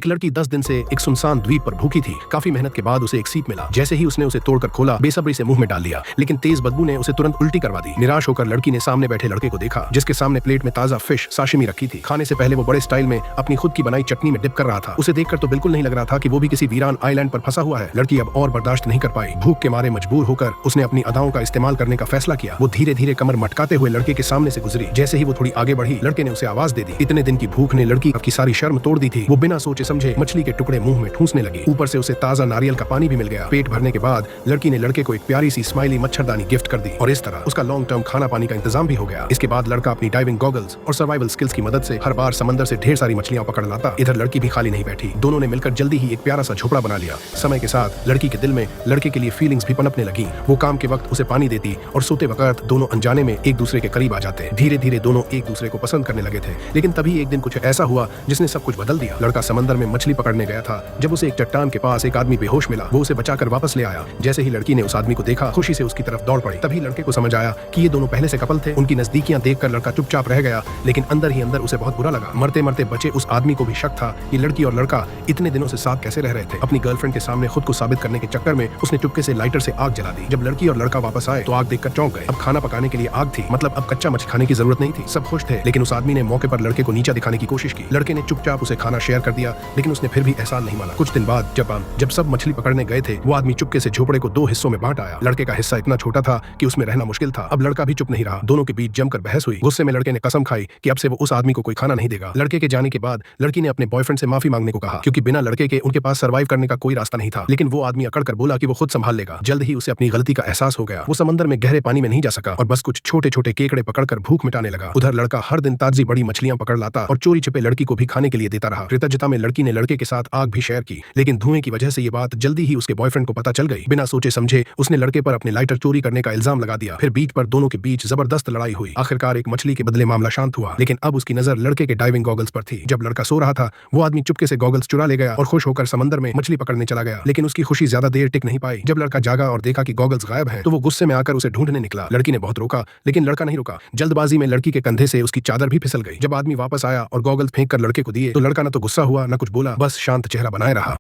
लड़की 10 दिन से एक सुनसान द्वीप पर भूखी थी। काफी मेहनत के बाद उसे एक सीप मिला। जैसे ही उसने उसे तोड़कर खोला, बेसब्री से मुंह में डाल लिया, लेकिन तेज बदबू ने उसे तुरंत उल्टी करवा दी। निराश होकर लड़की ने सामने बैठे लड़के को देखा, जिसके सामने प्लेट में ताजा फिश साशिमी रखी थी। खाने से पहले वो बड़े स्टाइल में अपनी खुद की बनाई चटनी में डिप कर रहा था। उसे देखकर तो बिल्कुल नहीं लग रहा था कि वो भी किसी वीरान आइलैंड पर फंसा हुआ है। लड़की अब और बर्दाश्त नहीं कर पाई। भूख के मारे मजबूर होकर उसने अपनी अदाओं का इस्तेमाल करने का फैसला किया। वो धीरे धीरे कमर मटकाते हुए लड़के के सामने से गुजरी। जैसे ही वो थोड़ी आगे बढ़ी, लड़के ने उसे आवाज दे दी। इतने दिन की भूख ने लड़की की सारी शर्म तोड़ दी थी। वो बिना सोचे समझे मछली के टुकड़े मुंह में ठूंसने लगी। ऊपर से उसे ताजा नारियल का पानी भी मिल गया। पेट भरने के बाद लड़की ने लड़के को एक प्यारी सी स्माइली मच्छरदानी गिफ्ट कर दी और इस तरह उसका लॉन्ग टर्म खाना पानी का इंतजाम भी हो गया। इसके बाद लड़का अपनी डाइविंग गॉगल्स और सर्वाइवल स्किल्स की मदद से हर बार समंदर से ढेर सारी मछलियां पकड़ लाता। इधर लड़की भी खाली नहीं बैठी। दोनों ने मिलकर जल्दी ही एक प्यारा सा झोपड़ा बना लिया। समय के साथ लड़की के दिल में लड़के के लिए फीलिंग्स भी पनपने लगी। वो काम के वक्त उसे पानी देती और सोते वक्त दोनों अनजाने में एक दूसरे के करीब आ जाते। धीरे धीरे दोनों एक दूसरे को पसंद करने लगे थे। लेकिन तभी एक दिन कुछ ऐसा हुआ जिसने सब कुछ बदल दिया। लड़का समंदर में मछली पकड़ने गया था। जब उसे एक चट्टान के पास एक आदमी बेहोश मिला, वो उसे बचाकर वापस ले आया। जैसे ही लड़की ने उस आदमी को देखा, खुशी से उसकी तरफ दौड़ पड़ी। तभी लड़के को समझ आया कि ये दोनों पहले से कपल थे। उनकी नजदीकियां देखकर लड़का चुपचाप रह गया, लेकिन अंदर ही अंदर उसे बहुत बुरा लगा। मरते मरते बचे उस आदमी को भी शक था कि लड़की और लड़का इतने दिनों से साथ कैसे रह रहे थे। अपनी गर्लफ्रेंड के सामने खुद को साबित करने के चक्कर में उसने चुपके से लाइटर से आग जला दी। जब लड़की और लड़का वापस आए तो आग देखकर चौंक गए। अब खाना पकाने के लिए आग थी, मतलब अब कच्चा मछली खाने की जरूरत नहीं थी। सब खुश थे, लेकिन उस आदमी ने मौके पर लड़के को नीचा दिखाने की कोशिश की। लड़के ने चुपचाप उसे खाना शेयर कर दिया, लेकिन उसने फिर भी एहसान नहीं माना। कुछ दिन बाद जब सब मछली पकड़ने गए थे, वो आदमी चुपके से झोपड़े को 2 हिस्सों में बांट आया। लड़के का हिस्सा इतना छोटा था कि उसमें रहना मुश्किल था। अब लड़का भी चुप नहीं रहा। दोनों के बीच जमकर बहस हुई। गुस्से में लड़के ने कसम खाई कि अब से वो उस आदमी को कोई खाना नहीं देगा। लड़के के जाने के बाद लड़की ने अपने बॉयफ्रेंड से माफी मांगने को कहा, क्योंकि बिना लड़के के उनके पास सर्वाइव करने का कोई रास्ता नहीं था। लेकिन वो आदमी अकड़ कर बोला कि वो खुद संभाल लेगा। जल्द ही उसे अपनी गलती का एहसास हो गया। वो समंदर में गहरे पानी में नहीं जा सका और बस कुछ छोटे छोटे केकड़े पकड़कर भूख मिटाने लगा। उधर लड़का हर दिन ताजी बड़ी मछलियां पकड़ लाता और चोरी छिपे लड़की को भी खाने के लिए देता रहा। कृतज्ञता में लड़की ने लड़के के साथ आग भी शेयर की, लेकिन धुएं की वजह से ये बात जल्दी ही उसके बॉयफ्रेंड को पता चल गई। बिना सोचे समझे उसने लड़के पर अपने लाइटर चोरी करने का इल्जाम लगा दिया। फिर बीच पर दोनों के बीच जबरदस्त लड़ाई हुई। आखिरकार एक मछली के बदले मामला शांत हुआ, लेकिन अब उसकी नजर लड़के के डाइविंग गॉगल्स पर थी। जब लड़का सो रहा था, वो आदमी चुपके से गॉगल्स चुरा ले गया और खुश होकर समंदर में मछली पकड़ने चला गया। लेकिन उसकी खुशी ज्यादा देर टिक नहीं पाई। जब लड़का जागा और देखा कि गॉगल्स गायब हैं, तो वो गुस्से में आकर उसे ढूंढने निकला। लड़की ने बहुत रोका, लेकिन लड़का नहीं रुका। जल्दबाजी में लड़की के कंधे से उसकी चादर भी फिसल गई। जब आदमी वापस आया और गॉगल्स फेंक कर लड़के को दिए, तो लड़का न तो गुस्सा हुआ न कुछ बोला, बस शांत चेहरा बनाए रहा।